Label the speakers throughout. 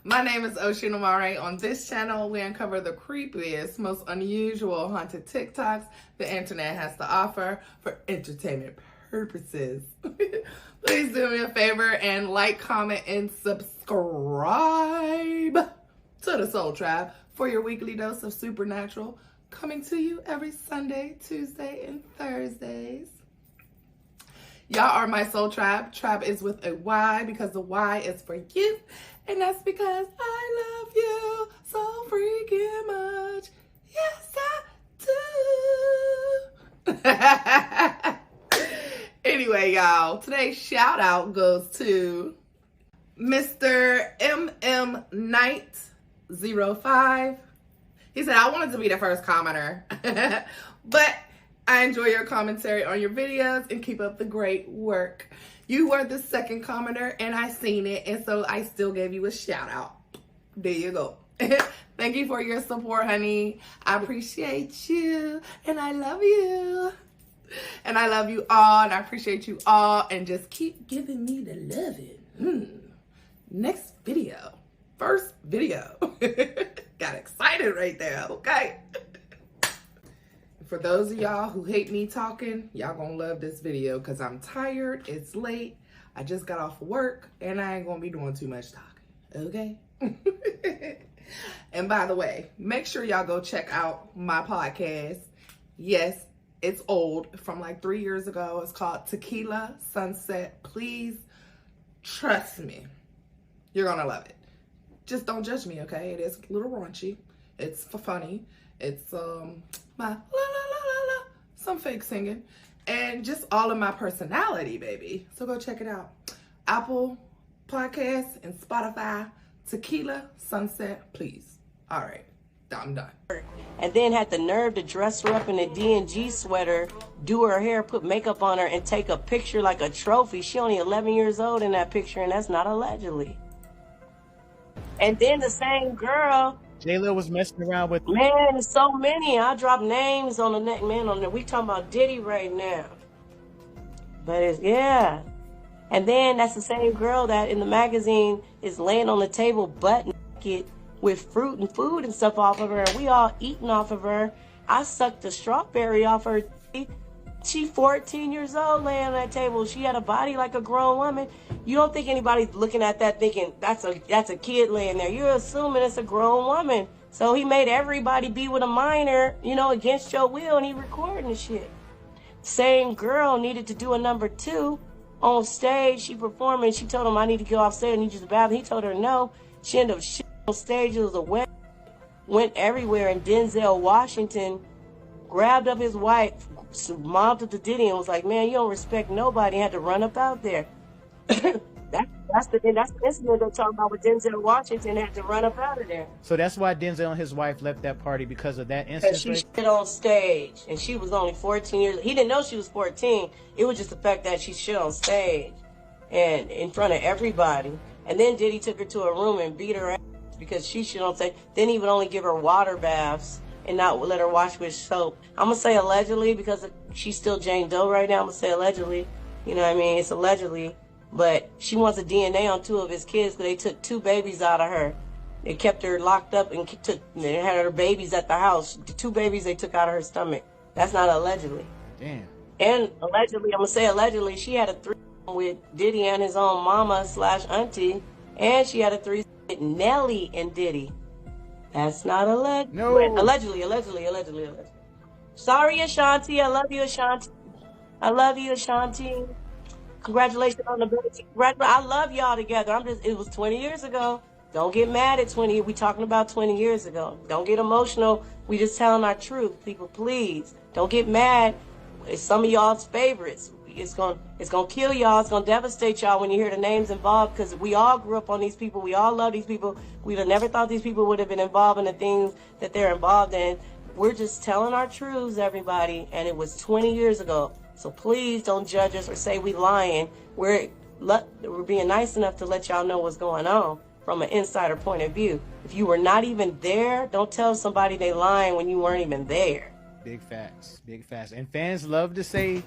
Speaker 1: My name is Oshun. On this channel, we uncover the creepiest, most unusual haunted TikToks the internet has to offer for entertainment purposes. Please do me a favor and like, comment, and subscribe to the Soul Tribe for your weekly dose of supernatural, coming to you every Sunday, Tuesday, and Thursdays. Y'all are my soul tribe. Tribe is with a Y because the Y is for you. And that's because I love you so freaking much. Yes, I do. Anyway, y'all, today's shout out goes to Mr. Knight 05. He said, I wanted to be the first commenter, but I enjoy your commentary on your videos and keep up the great work. You were the second commenter and I seen it, and so I still gave you a shout out. There you go. Thank you for your support, honey. I appreciate you and I love you. And I love you all and I appreciate you all, and just keep giving me the loving. Next video. First video. Got excited right there, okay? For those of y'all who hate me talking, y'all gonna love this video because I'm tired, it's late, I just got off of work, and I ain't gonna be doing too much talking, okay? And by the way, make sure y'all go check out my podcast. Yes, it's old, from like 3 years ago. It's called Tequila Sunset. Please trust me, you're gonna love it. Just don't judge me, okay? It is a little raunchy. It's for funny. It's my la la la la la, some fake singing, and just all of my personality, baby. So go check it out. Apple Podcasts and Spotify. Tequila Sunset, please. All right, I'm done.
Speaker 2: And then had the nerve to dress her up in a D&G sweater, do her hair, put makeup on her, and take a picture like a trophy. She only 11 years old in that picture, and that's not allegedly. And then the same girl,
Speaker 3: J-Lo was messing around with.
Speaker 2: man, there's so many. I drop names on the neck, man. On the, we talking about Diddy right now. But it's, yeah. And then that's the same girl that in the magazine is laying on the table butt naked with fruit and food and stuff off of her. And we all eating off of her. I sucked the strawberry off her. She 14 years old laying on that table. She had a body like a grown woman. You don't think anybody's looking at that thinking that's a kid laying there. You're assuming it's a grown woman. So he made everybody be with a minor, you know, against your will, and he recording the shit. Same girl needed to do a number 2 on stage. She performing. She told him, I need to go off stage. I need you to bathroom. He told her no. She ended up shit on stage. It was a went everywhere. And Denzel Washington grabbed up his wife, mobbed up to Diddy, and was like, man, you don't respect nobody, and had to run up out there. That's the incident they're talking about with Denzel Washington had to run up out of there.
Speaker 3: So that's why Denzel and his wife left that party, because of that incident.
Speaker 2: Because she shit on stage, and she was only 14 years. He didn't know she was 14. It was just the fact that she shit on stage and in front of everybody. And then Diddy took her to a room and beat her ass because she shit on stage. Then he would only give her water baths and not let her wash with soap. I'm gonna say allegedly because she's still Jane Doe right now. I'm gonna say allegedly. You know what I mean? It's allegedly. But she wants a DNA on 2 of his kids because they took 2 babies out of her. They kept her locked up and they had her babies at the house. The 2 babies they took out of her stomach. That's not allegedly.
Speaker 3: Damn.
Speaker 2: And allegedly, I'm going to say allegedly, she had a threesome with Diddy and his own mama / auntie. And she had a threesome with Nelly and Diddy. That's not alleged.
Speaker 3: No.
Speaker 2: Allegedly. Sorry, Ashanti. I love you, Ashanti. I love you, Ashanti. Congratulations on the baby. I love y'all together. It was 20 years ago. Don't get mad at 20. We talking about 20 years ago. Don't get emotional. We just telling our truth. People, please. Don't get mad. It's some of y'all's favorites. It's gonna kill y'all. It's gonna devastate y'all when you hear the names involved, because we all grew up on these people. We all love these people. We'd have never thought these people would have been involved in the things that they're involved in. We're just telling our truths, everybody. And it was 20 years ago. So please don't judge us or say we lying. We're being nice enough to let y'all know what's going on from an insider point of view. If you were not even there, don't tell somebody they lying when you weren't even there.
Speaker 3: Big facts. Big facts. And fans love to say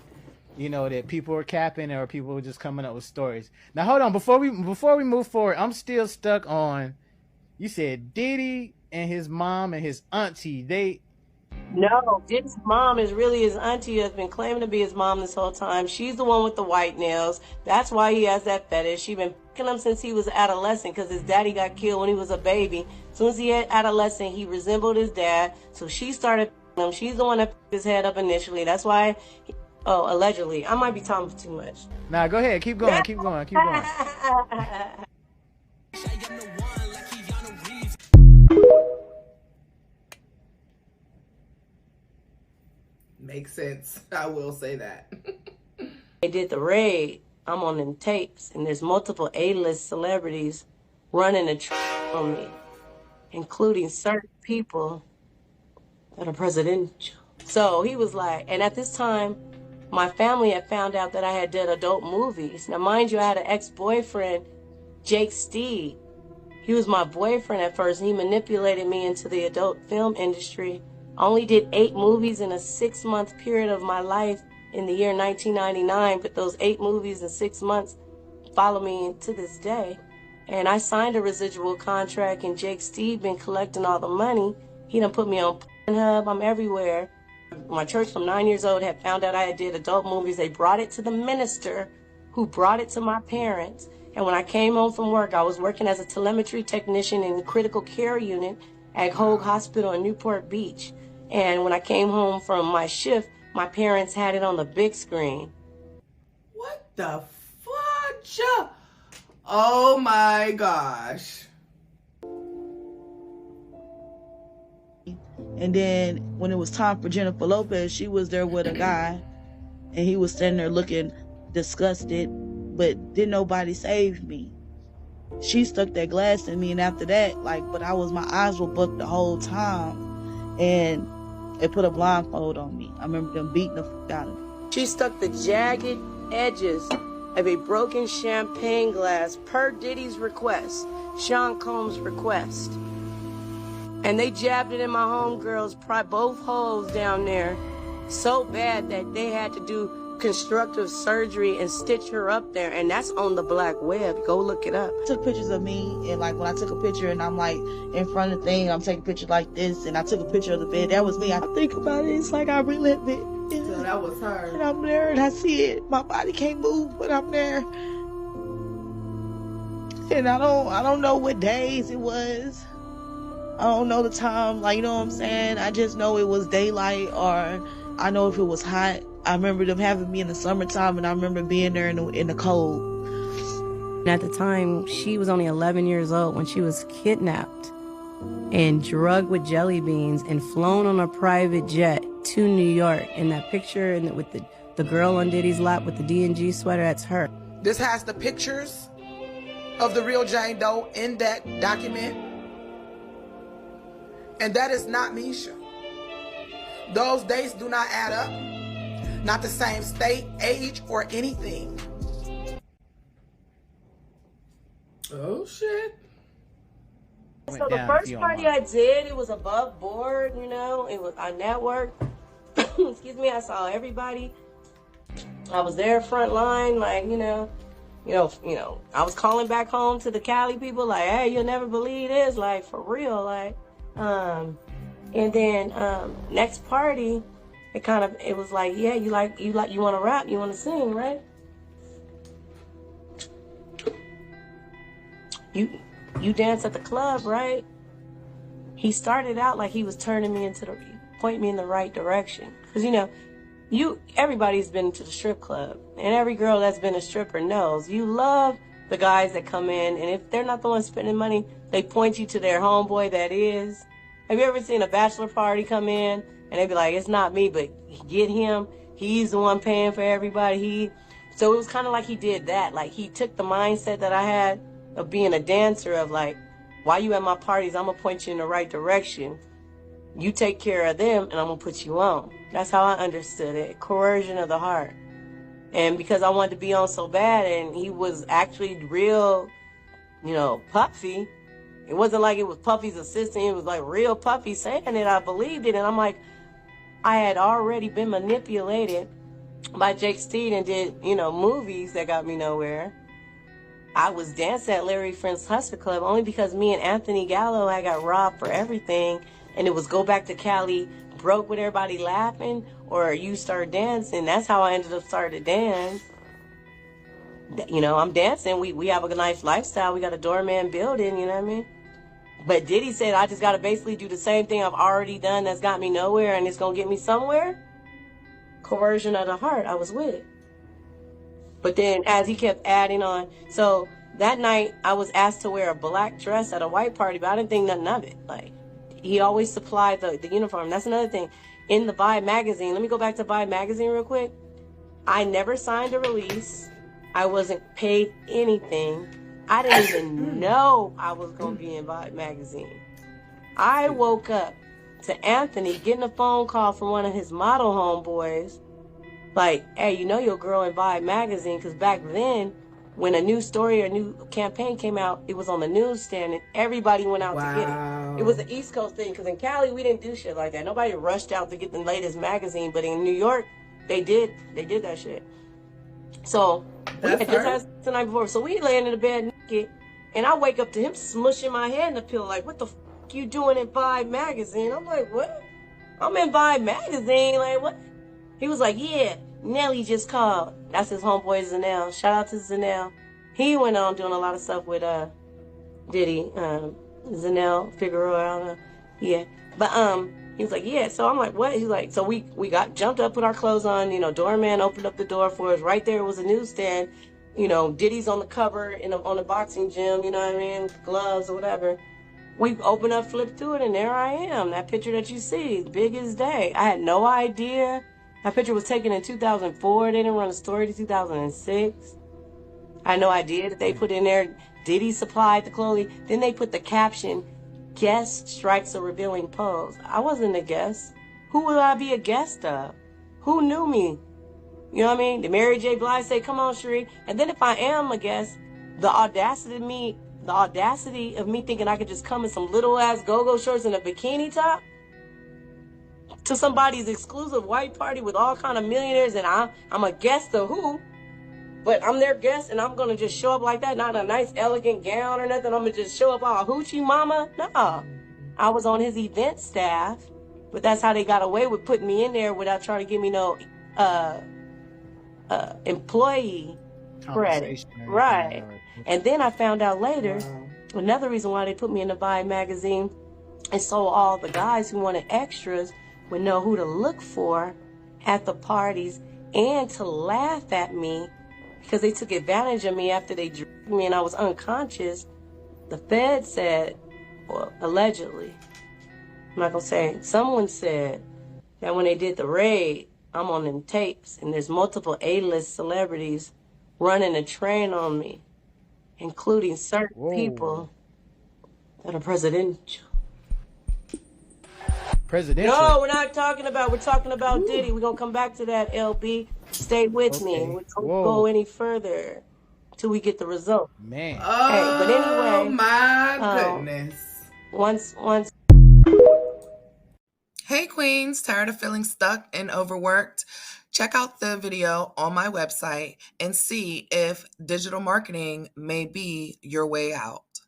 Speaker 3: you know, that people were capping or people were just coming up with stories. Now hold on, before we move forward, I'm still stuck on. You said Diddy and his mom and his auntie.
Speaker 2: No, Diddy's mom is really his auntie, has been claiming to be his mom this whole time. She's the one with the white nails. That's why he has that fetish. She's been picking him since he was adolescent because his daddy got killed when he was a baby. As soon as he had adolescent, he resembled his dad. So she started picking him. She's the one that picked his head up initially. That's why, allegedly. I might be talking too much.
Speaker 3: Nah, go ahead. Keep going. Keep going. Keep going.
Speaker 1: Makes sense. I will say that.
Speaker 2: They did the raid. I'm on them tapes, and there's multiple A-list celebrities running a on me, including certain people that are presidential. So he was like, and at this time, my family had found out that I had done adult movies. Now, mind you, I had an ex-boyfriend, Jake Steed. He was my boyfriend at first, and he manipulated me into the adult film industry. I only did 8 movies in a 6-month period of my life in the year 1999, but those 8 movies in 6 months follow me to this day. And I signed a residual contract, and Jake Steed been collecting all the money. He done put me on Pornhub. I'm everywhere. My church from 9 years old had found out I did adult movies. They brought it to the minister, who brought it to my parents. And when I came home from work, I was working as a telemetry technician in the critical care unit at Hoag Hospital in Newport Beach. And when I came home from my shift, my parents had it on the big screen.
Speaker 1: What the fudge? Oh my gosh.
Speaker 4: And then when it was time for Jennifer Lopez, she was there with a guy, and he was standing there looking disgusted, but didn't nobody save me. She stuck that glass in me, and after that, but my eyes were booked the whole time, and they put a blindfold on me. I remember them beating the fuck out of me.
Speaker 2: She stuck the jagged edges of a broken champagne glass per Diddy's request, Sean Combs' request. And they jabbed it in my homegirl's both holes down there so bad that they had to do constructive surgery and stitch her up there. And that's on the black web. Go look it up.
Speaker 4: I took pictures of me, and when I took a picture and I'm in front of the thing, I'm taking a picture like this, and I took a picture of the bed. That was me. I think about it, it's like I relive it.
Speaker 1: So that was her.
Speaker 4: And I'm there and I see it. My body can't move, but I'm there. And I don't know what days it was. I don't know the time, you know what I'm saying? I just know it was daylight, or I know if it was hot. I remember them having me in the summertime, and I remember being there in the cold.
Speaker 2: And at the time, she was only 11 years old when she was kidnapped and drugged with jelly beans and flown on a private jet to New York. And that picture and with the girl on Diddy's lap with the D&G sweater, that's her.
Speaker 5: This has the pictures of the real Jane Doe in that document. And that is not Misha. Those dates do not add up. Not the same state, age, or anything.
Speaker 1: Oh shit.
Speaker 2: So the first party I did, it was above board, it was I networked. Excuse me, I saw everybody. I was there front line, I was calling back home to the Cali people, hey, you'll never believe this, for real, and then next party, it was yeah, you want to rap, you want to sing, right? You dance at the club, right? He started out like he was turning me pointing me in the right direction. Because, everybody's been to the strip club. And every girl that's been a stripper knows. You love the guys that come in. And if they're not the ones spending money, they point you to their homeboy that is. Have you ever seen a bachelor party come in? And they be like, it's not me, but get him. He's the one paying for everybody. So it was kind of like he did that. He took the mindset that I had of being a dancer of while you at my parties, I'm going to point you in the right direction. You take care of them, and I'm going to put you on. That's how I understood it. Coercion of the heart. And because I wanted to be on so bad, and he was actually real, Puffy. It wasn't like it was Puffy's assistant. It was real Puffy saying it. I believed it. And I'm I had already been manipulated by Jake Steed and did, you know, movies that got me nowhere. I was dancing at Larry Friend's Hustler Club only because me and Anthony Gallo had got robbed for everything. And it was go back to Cali, broke with everybody laughing, or you start dancing. That's how I ended up starting to dance. You know, I'm dancing. We have a nice lifestyle. We got a doorman building, you know what I mean? But Diddy said I just got to basically do the same thing I've already done that's got me nowhere and it's going to get me somewhere. Coercion of the heart, I was with it. But then as he kept adding on, so that night I was asked to wear a black dress at a white party, but I didn't think nothing of it. Like, he always supplied the uniform. That's another thing. In the Vibe magazine, let me go back to Vibe magazine real quick. I never signed a release. I wasn't paid anything. I didn't even know I was going to be in Vibe magazine. I woke up to Anthony getting a phone call from one of his model homeboys. Like, hey, you know your girl in Vibe magazine, because back then, when a new story or a new campaign came out, it was on the newsstand and everybody went out to get it. It was an East Coast thing, because in Cali, we didn't do shit like that. Nobody rushed out to get the latest magazine, but in New York, they did that shit. So, we had just had the night before, so we laying in the bed naked, and I wake up to him smushing my head in the pillow, like, what the fuck you doing in Vibe magazine? I'm like, what? I'm in Vibe magazine, like, what? He was like, yeah, Nelly just called. That's his homeboy Zanell. Shout out to Zanell. He went on doing a lot of stuff with Diddy, Zanell, Figueroa, I don't know. Yeah. But he was like, yeah. So I'm like, what? He's like, so we got jumped up, put our clothes on, you know, doorman opened up the door for us. Right there was a newsstand. You know, Diddy's on the cover on the boxing gym, you know what I mean? Gloves or whatever. We opened up, flipped through it, and there I am. That picture that you see, big as day. I had no idea. That picture was taken in 2004. They didn't run a story to 2006. I had no idea that they put in there, Diddy supplied the clothing. Then they put the caption, guest strikes a revealing pose. I wasn't a guest. Who would I be a guest of? Who knew me? You know what I mean? Did Mary J. Blige say, come on, Sheree? And then if I am a guest, the audacity of me thinking I could just come in some little ass go-go shorts and a bikini top to somebody's exclusive white party with all kind of millionaires, and I'm a guest of who? But I'm their guest, and I'm going to just show up like that, not a nice elegant gown or nothing. I'm going to just show up all hoochie mama? No. I was on his event staff, but that's how they got away with putting me in there without trying to give me no employee credit. Right. And then I found out later, another reason why they put me in the Vibe magazine, and so all the guys who wanted extras would know who to look for at the parties and to laugh at me because they took advantage of me after they drugged me and I was unconscious. The Fed said, well, allegedly, I'm not going to say, someone said that when they did the raid, I'm on them tapes and there's multiple A-list celebrities running a train on me, including certain people that are presidential. No, we're not talking about, we're talking about Diddy. We're going to come back to that, LB. Stay with me. We don't go any further till we get the result.
Speaker 3: Man.
Speaker 1: Oh,
Speaker 2: hey, but anyway,
Speaker 1: my goodness.
Speaker 2: Once.
Speaker 1: Hey, queens, tired of feeling stuck and overworked? Check out the video on my website and see if digital marketing may be your way out.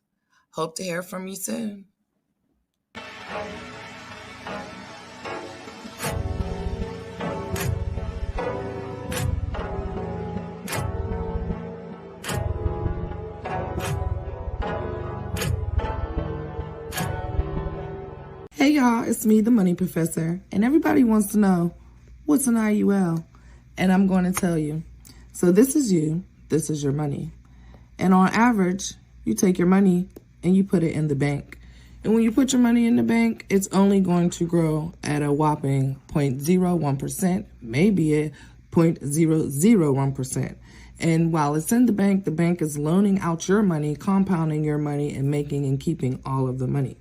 Speaker 1: Hope to hear from you soon. Hey y'all, it's me, the Money Professor, and everybody wants to know, what's an IUL? And I'm going to tell you. So this is you, this is your money. And on average, you take your money and you put it in the bank. And when you put your money in the bank, it's only going to grow at a whopping 0.01%, maybe a 0.001%. And while it's in the bank is loaning out your money, compounding your money, and making and keeping all of the money.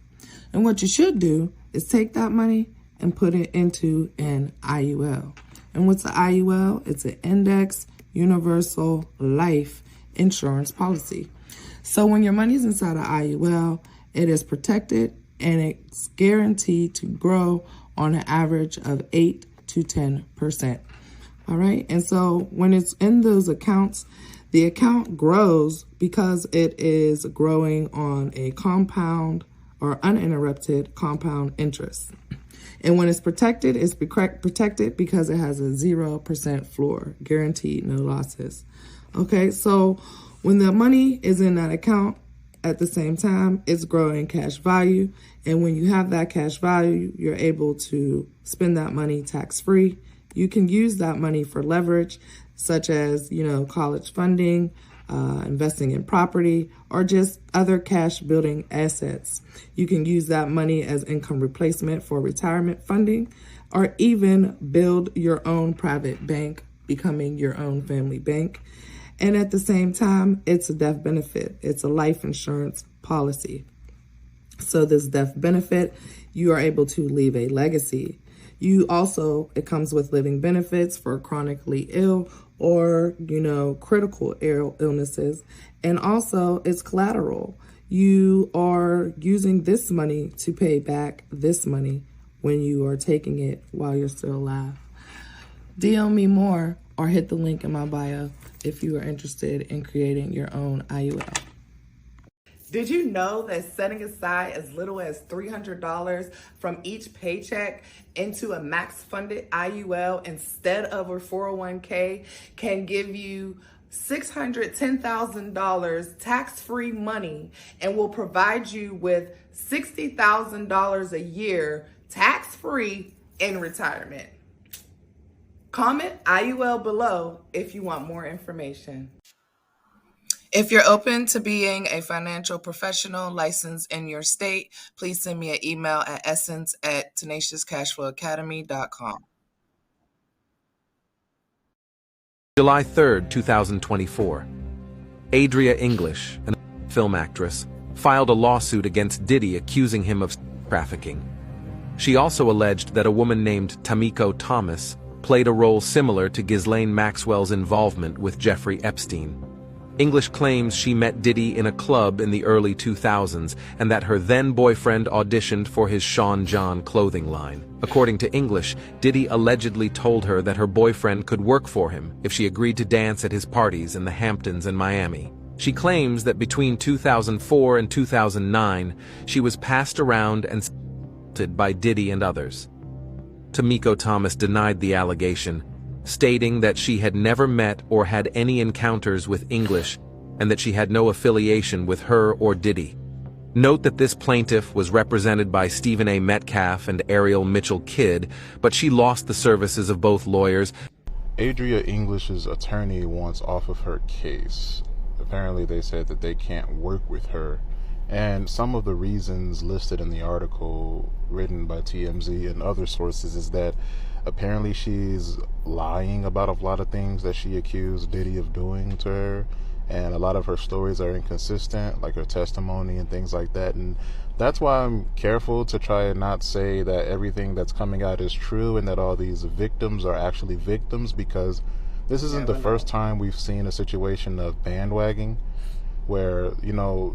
Speaker 1: And what you should do is take that money and put it into an IUL. And what's an IUL? It's an Index Universal Life Insurance Policy. So when your money's inside an IUL, it is protected and it's guaranteed to grow on an average of 8 to 10%. All right. And so when it's in those accounts, the account grows because it is growing on a compound or uninterrupted compound interest. And when it's protected, it's protected because it has a 0% floor, guaranteed, no losses. Okay, so when the money is in that account, at the same time, it's growing cash value. And when you have that cash value, you're able to spend that money tax-free. You can use that money for leverage, such as, college funding, investing in property, or just other cash building assets. You can use that money as income replacement for retirement funding, or even build your own private bank, becoming your own family bank. And at the same time, it's a death benefit. It's a life insurance policy. So this death benefit, you are able to leave a legacy. It comes with living benefits for chronically ill or, critical illnesses. And also it's collateral. You are using this money to pay back this money when you are taking it while you're still alive. DM me more or hit the link in my bio if you are interested in creating your own IUL. Did you know that setting aside as little as $300 from each paycheck into a max funded IUL instead of a 401k can give you $610,000 tax-free money and will provide you with $60,000 a year tax-free in retirement? Comment IUL below if you want more information. If you're open to being a financial professional licensed in your state, please send me an email at essence@tenaciouscashflowacademy.com.
Speaker 6: July 3rd, 2024. Adria English, a film actress, filed a lawsuit against Diddy accusing him of trafficking. She also alleged that a woman named Tamiko Thomas played a role similar to Ghislaine Maxwell's involvement with Jeffrey Epstein. English claims she met Diddy in a club in the early 2000s and that her then-boyfriend auditioned for his Sean John clothing line. According to English, Diddy allegedly told her that her boyfriend could work for him if she agreed to dance at his parties in the Hamptons and Miami. She claims that between 2004 and 2009, she was passed around and assaulted by Diddy and others. Tamiko Thomas denied the allegation, stating that she had never met or had any encounters with English and that she had no affiliation with her or Diddy. Note that this plaintiff was represented by Stephen A. Metcalf and Ariel Mitchell Kidd, but she lost the services of both lawyers.
Speaker 7: Adria English's attorney wants off of her case. Apparently they said that they can't work with her. And some of the reasons listed in the article written by TMZ and other sources is that apparently she's lying about a lot of things that she accused Diddy of doing to her, and a lot of her stories are inconsistent, like her testimony and things like that. And that's why I'm careful to try and not say that everything that's coming out is true and that all these victims are actually victims, because this isn't the first time we've seen a situation of bandwagoning where,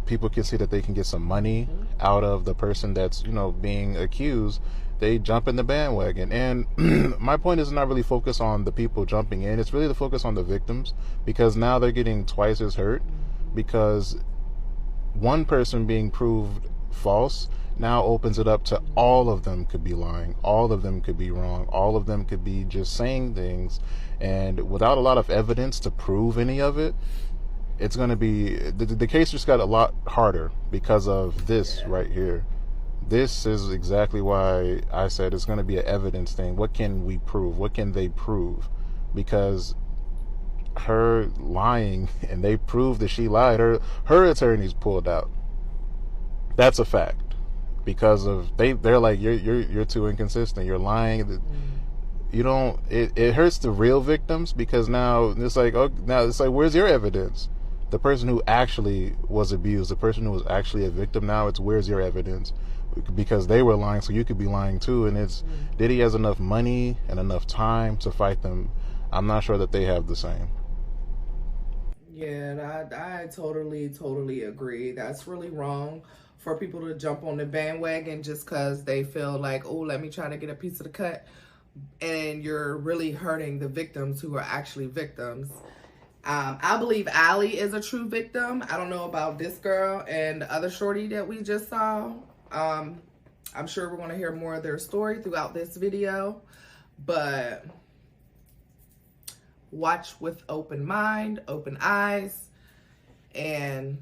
Speaker 7: people can see that they can get some money out of the person that's, being accused. They jump in the bandwagon. And my point is not really focused on the people jumping in. It's really the focus on the victims, because now they're getting twice as hurt, because one person being proved false now opens it up to all of them could be lying, all of them could be wrong, all of them could be just saying things, and without a lot of evidence to prove any of it, it's going to be, the case just got a lot harder because of this right here. This is exactly why I said it's going to be an evidence thing. What can we prove? What can they prove? Because her lying, and they proved that she lied, her attorneys pulled out. That's a fact. Because of they're like, you're too inconsistent. You're lying. You don't. It hurts the real victims, because now it's like, where's your evidence? The person who actually was abused, the person who was actually a victim, now it's, where's your evidence? Because they were lying, so you could be lying too. And it's, Diddy has enough money and enough time to fight them. I'm not sure that they have the same.
Speaker 1: Yeah, I totally agree. That's really wrong for people to jump on the bandwagon just because they feel like, oh, let me try to get a piece of the cut. and you're really hurting the victims who are actually victims. I believe Allie is a true victim. I don't know about this girl and the other shorty that we just saw. I'm sure we're going to hear more of their story throughout this video, but watch with open mind, open eyes, and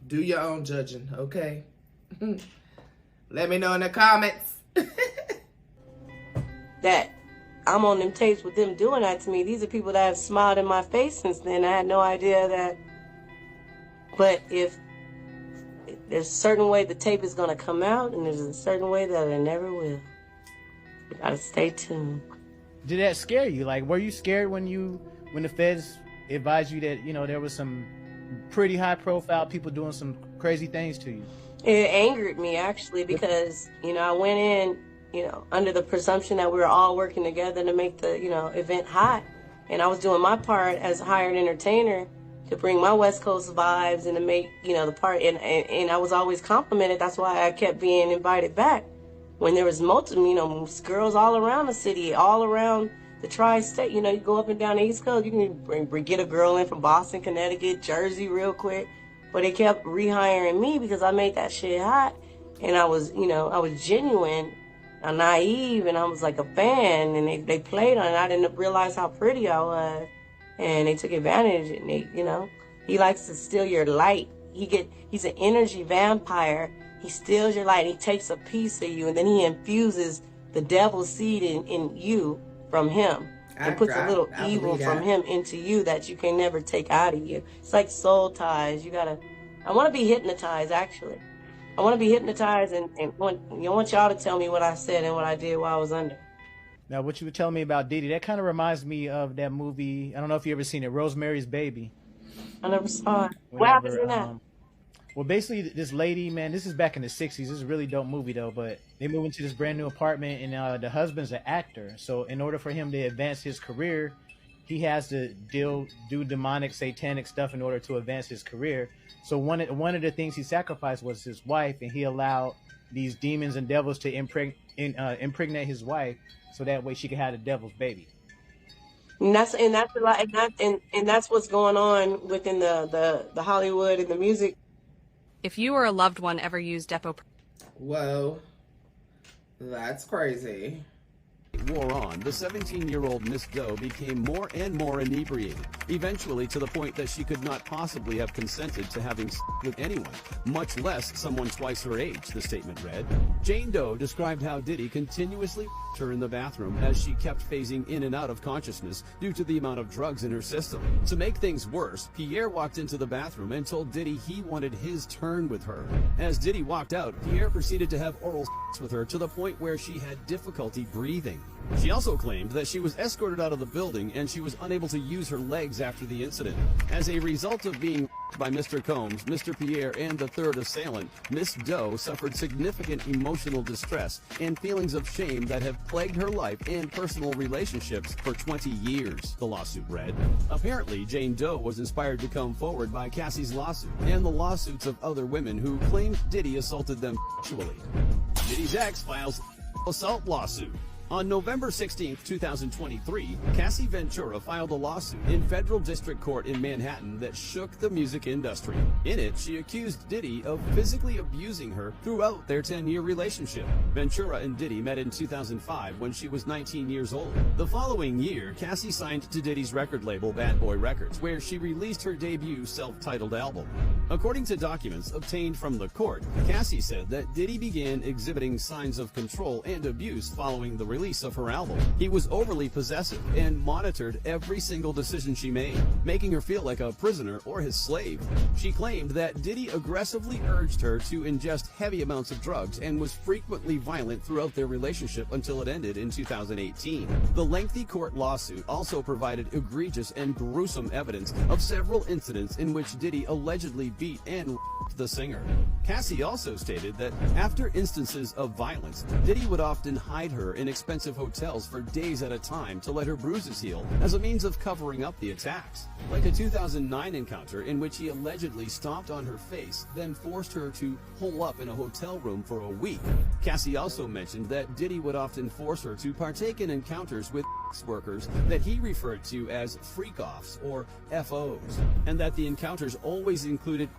Speaker 1: do your own judging, okay? Let me know in the comments.
Speaker 2: That I'm on them tapes with them doing that to me. These are people that have smiled in my face since then. I had no idea that. But if there's a certain way the tape is going to come out, and there's a certain way that it never will. You gotta stay tuned.
Speaker 3: Did that scare you? Like, were you scared when the feds advised you that, you know, there was some pretty high profile people doing some crazy things to you?
Speaker 2: It angered me, actually, because, you know, I went in, you know, under the presumption that we were all working together to make the, you know, event hot. And I was doing my part as a hired entertainer to bring my West Coast vibes and to make, you know, the part. And I was always complimented. That's why I kept being invited back. When there was multiple, you know, girls all around the city, all around the tri-state. You know, you go up and down the East Coast, you can get a girl in from Boston, Connecticut, Jersey real quick. But they kept rehiring me because I made that shit hot. And I was, you know, I was genuine. I'm naive, and I was like a fan, and they played on it. I didn't realize how pretty I was, and they took advantage. And they, you know, he likes to steal your light. He's an energy vampire. He steals your light. He takes a piece of you, and then he infuses the devil's seed in you from him, and puts a little evil from him into you that you can never take out of you. It's like soul ties. I want to be hypnotized, actually. I want to be hypnotized, and want y'all to tell me what I said and what I did while I was under.
Speaker 3: Now, what you were telling me about Diddy, that kind of reminds me of that movie. I don't know if you ever seen it, Rosemary's Baby.
Speaker 2: I never saw it. What happens in that?
Speaker 3: Well, basically, this lady, man, this is back in the 60s. This is a really dope movie, though. But they move into this brand new apartment, and the husband's an actor. So in order for him to advance his career, he has to do demonic, satanic stuff in order to advance his career. So one of the things he sacrificed was his wife, and he allowed these demons and devils to impregnate his wife, so that way she could have the devil's baby.
Speaker 2: And that's what's going on within the Hollywood and the music.
Speaker 8: If you or a loved one ever used Depo...
Speaker 1: Whoa, that's crazy.
Speaker 9: Wore on, the 17-year-old Miss Doe became more and more inebriated, eventually to the point that she could not possibly have consented to having sex with anyone, much less someone twice her age, the statement read. Jane Doe described how Diddy continuously her in the bathroom as she kept phasing in and out of consciousness due to the amount of drugs in her system. To make things worse, Pierre walked into the bathroom and told Diddy he wanted his turn with her. As Diddy walked out, Pierre proceeded to have oral sex with her to the point where she had difficulty breathing. She also claimed that she was escorted out of the building and she was unable to use her legs after the incident. As a result of being by Mr. Combs, Mr. Pierre, and the third assailant, Miss Doe suffered significant emotional distress and feelings of shame that have plagued her life and personal relationships for 20 years, the lawsuit read. Apparently, Jane Doe was inspired to come forward by Cassie's lawsuit and the lawsuits of other women who claimed Diddy assaulted them sexually. Diddy's ex files assault lawsuit. On November 16, 2023, Cassie Ventura filed a lawsuit in federal district court in Manhattan that shook the music industry. In it, she accused Diddy of physically abusing her throughout their 10-year relationship. Ventura and Diddy met in 2005 when she was 19 years old. The following year, Cassie signed to Diddy's record label Bad Boy Records, where she released her debut self-titled album. According to documents obtained from the court, Cassie said that Diddy began exhibiting signs of control and abuse following the release of her album. He was overly possessive and monitored every single decision she made, making her feel like a prisoner or his slave. She claimed that Diddy aggressively urged her to ingest heavy amounts of drugs and was frequently violent throughout their relationship until it ended in 2018. The lengthy court lawsuit also provided egregious and gruesome evidence of several incidents in which Diddy allegedly beat and raped the singer. Cassie also stated that after instances of violence, Diddy would often hide her in expensive hotels for days at a time to let her bruises heal as a means of covering up the attacks. Like a 2009 encounter in which he allegedly stomped on her face, then forced her to hole up in a hotel room for a week. Cassie also mentioned that Diddy would often force her to partake in encounters with workers that he referred to as freak-offs or FOs, and that the encounters always included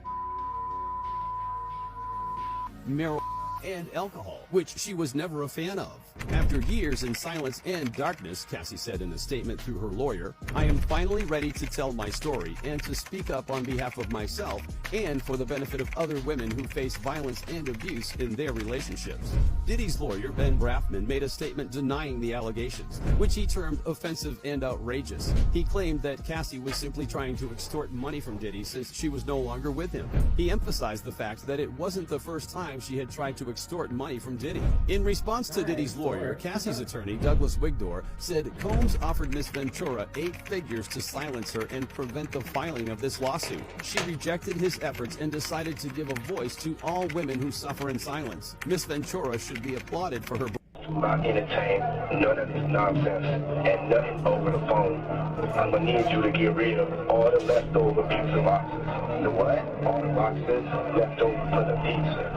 Speaker 9: marijuana and alcohol, which she was never a fan of. After years in silence and darkness, Cassie said in a statement through her lawyer, "I am finally ready to tell my story and to speak up on behalf of myself and for the benefit of other women who face violence and abuse in their relationships." Diddy's lawyer, Ben Brafman, made a statement denying the allegations, which he termed offensive and outrageous. He claimed that Cassie was simply trying to extort money from Diddy since she was no longer with him. He emphasized the fact that it wasn't the first time she had tried to extort money from Diddy. In response to Diddy's lawyer, Cassie's attorney, Douglas Wigdor, said Combs offered Miss Ventura 8 figures to silence her and prevent the filing of this lawsuit. She rejected his efforts and decided to give a voice to all women who suffer in silence. Miss Ventura should be applauded for her.
Speaker 10: Not entertain none of this nonsense and nothing over the phone. I'm gonna need you to get rid of all the leftover pizza boxes. The what? All the boxes left over for the pizza.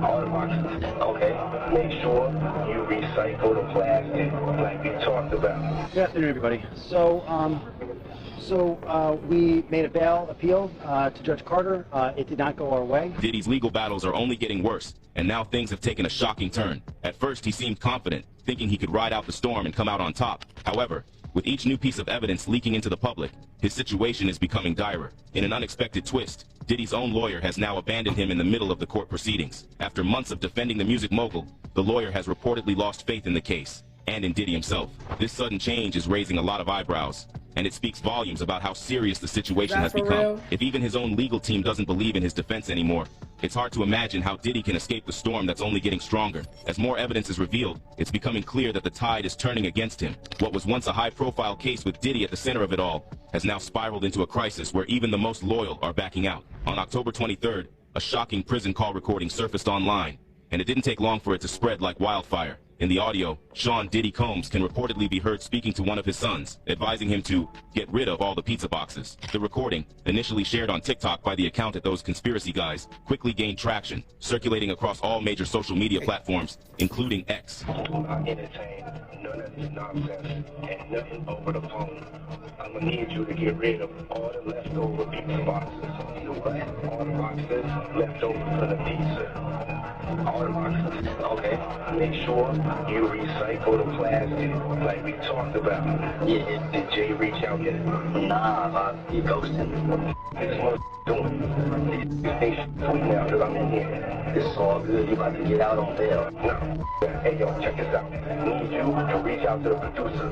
Speaker 10: All the boxes. Okay. Make sure you recycle the plastic like we talked about.
Speaker 11: Good afternoon, everybody. So we made a bail appeal to Judge Carter. It did not go our way.
Speaker 12: Diddy's legal battles are only getting worse, and now things have taken a shocking turn. At first, he seemed confident, thinking he could ride out the storm and come out on top. However, with each new piece of evidence leaking into the public, his situation is becoming direr. In an unexpected twist, Diddy's own lawyer has now abandoned him in the middle of the court proceedings. After months of defending the music mogul, the lawyer has reportedly lost faith in the case, and in Diddy himself. This sudden change is raising a lot of eyebrows, and it speaks volumes about how serious the situation has become.
Speaker 1: Real?
Speaker 12: If even his own legal team doesn't believe in his defense anymore, it's hard to imagine how Diddy can escape the storm that's only getting stronger. As more evidence is revealed, it's becoming clear that the tide is turning against him. What was once a high-profile case with Diddy at the center of it all has now spiraled into a crisis where even the most loyal are backing out. On October 23rd, a shocking prison call recording surfaced online, and it didn't take long for it to spread like wildfire. In the audio, Sean Diddy Combs can reportedly be heard speaking to one of his sons, advising him to get rid of all the pizza boxes. The recording, initially shared on TikTok by the account at Those Conspiracy Guys, quickly gained traction, circulating across all major social media platforms, including X.
Speaker 10: Do not entertain none of this nonsense and nothing over the phone. I'm gonna need you to get rid of all the leftover pizza boxes. The what? All the boxes left over for the pizza. All the boxes. Okay. Make sure you recycle the plastic like we talked about. Yeah. Did Jay reach out yet? Nah, he ghosted me. This one's doing. You think sweet now because I'm in here. It's all good. You about to get out on bail. No. Hey, yo, check this out. I need you to reach out to the producer.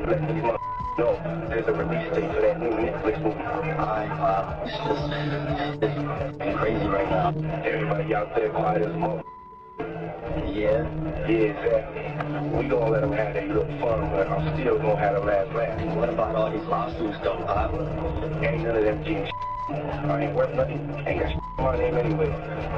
Speaker 10: Let these know there's a release date for that new Netflix movie. It's crazy right now. Everybody out there quiet as a mother. Yeah, exactly. We gonna let them have their little fun, but I'm still gonna have the last laugh. What about all these lawsuits, though, Ain't none of them G. I ain't worth nothing. Ain't got on my name anyway.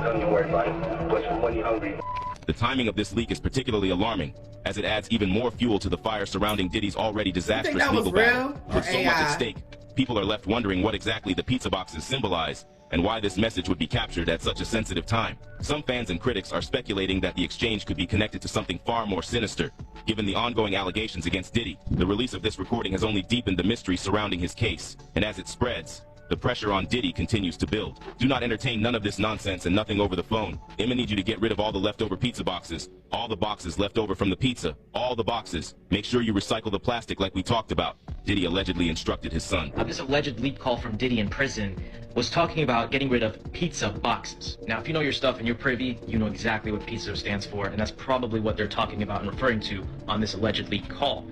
Speaker 10: Don't you worry about it. Bunch of money hungry.
Speaker 12: The timing of this leak is particularly alarming, as it adds even more fuel to the fire surrounding Diddy's already disastrous legal battle. With so much at stake, people are left wondering what exactly the pizza boxes symbolize and why this message would be captured at such a sensitive time. Some fans and critics are speculating that the exchange could be connected to something far more sinister. Given the ongoing allegations against Diddy, the release of this recording has only deepened the mystery surrounding his case, and as it spreads, the pressure on Diddy continues to build. Do not entertain none of this nonsense and nothing over the phone. I'ma need you to get rid of all the leftover pizza boxes, all the boxes left over from the pizza, all the boxes. Make sure you recycle the plastic like we talked about. Diddy allegedly instructed his son.
Speaker 13: This alleged leak call from Diddy in prison was talking about getting rid of pizza boxes. Now, if you know your stuff and you're privy, you know exactly what pizza stands for, and that's probably what they're talking about and referring to on this alleged leak call.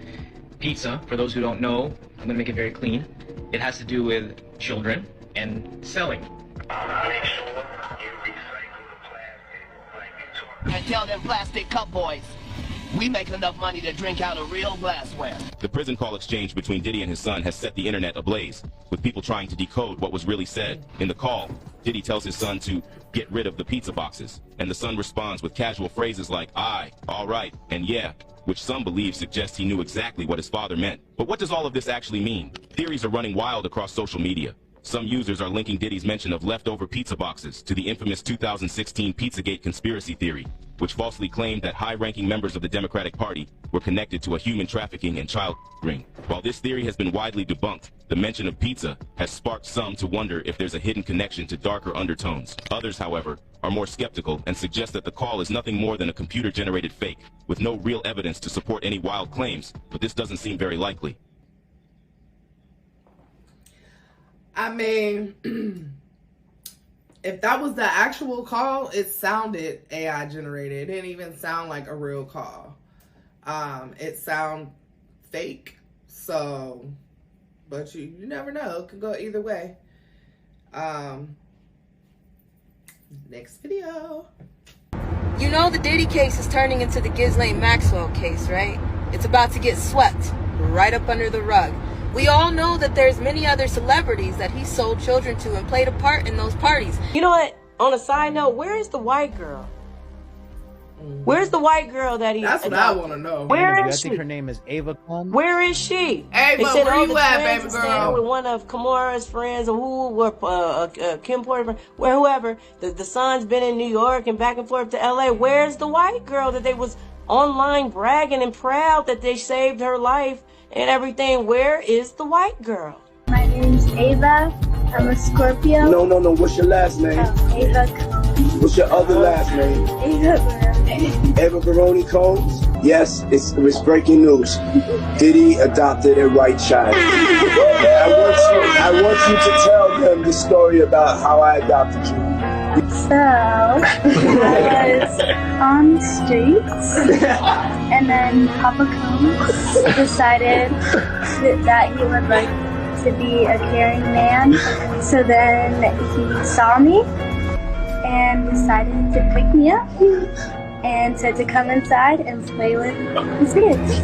Speaker 13: Pizza, for those who don't know, I'm gonna make it very clean. It has to do with children and selling.
Speaker 10: Make sure you recycle the plastic like we talked about.
Speaker 14: And tell them plastic cup boys, we make enough money to drink out of real glassware.
Speaker 12: The prison call exchange between Diddy and his son has set the internet ablaze, with people trying to decode what was really said. In the call, Diddy tells his son to get rid of the pizza boxes, and the son responds with casual phrases like, aye, all right, and yeah. which some believe suggests he knew exactly what his father meant. But what does all of this actually mean? Theories are running wild across social media. Some users are linking Diddy's mention of leftover pizza boxes to the infamous 2016 Pizzagate conspiracy theory, which falsely claimed that high-ranking members of the Democratic Party were connected to a human trafficking and child ring. While this theory has been widely debunked, the mention of pizza has sparked some to wonder if there's a hidden connection to darker undertones. Others, however, are more skeptical and suggest that the call is nothing more than a computer-generated fake, with no real evidence to support any wild claims, but this doesn't seem very likely.
Speaker 1: I mean, if that was the actual call, it sounded AI generated. It didn't even sound like a real call. It sound fake. So, but you never know. It could go either way. Next video.
Speaker 15: You know the Diddy case is turning into the Ghislaine Maxwell case, right? It's about to get swept right up under the rug. We all know that there's many other celebrities that he sold children to and played a part in those parties.
Speaker 2: You know what? On a side note, where is the white girl? Where's the white girl that he...
Speaker 1: That's what I want to know.
Speaker 2: Where is
Speaker 3: I think her name is Ava Klum.
Speaker 2: Where is she?
Speaker 1: Ava,
Speaker 2: they said,
Speaker 1: where you
Speaker 2: the
Speaker 1: at,
Speaker 2: twins
Speaker 1: baby
Speaker 2: are staying
Speaker 1: girl?
Speaker 2: with one of Kamara's friends, or who were Kim Porter, whoever. The son's been in New York and back and forth to LA. Where's the white girl that they was online bragging and proud that they saved her life and everything? Where is the white girl?
Speaker 16: My name's Ava. I'm a Scorpio.
Speaker 17: No. What's your last name?
Speaker 16: Ava Combs.
Speaker 17: What's your other last name?
Speaker 16: Ava Baroni.
Speaker 17: Eva Baroni Combs? Yes, it's breaking news. Diddy adopted a white child. I want you to tell them the story about how I adopted you.
Speaker 16: So, I was on the streets, and then Papa Combs decided that he would like to be a caring man. So then he saw me and decided to pick me up and said to come inside and play with his kids.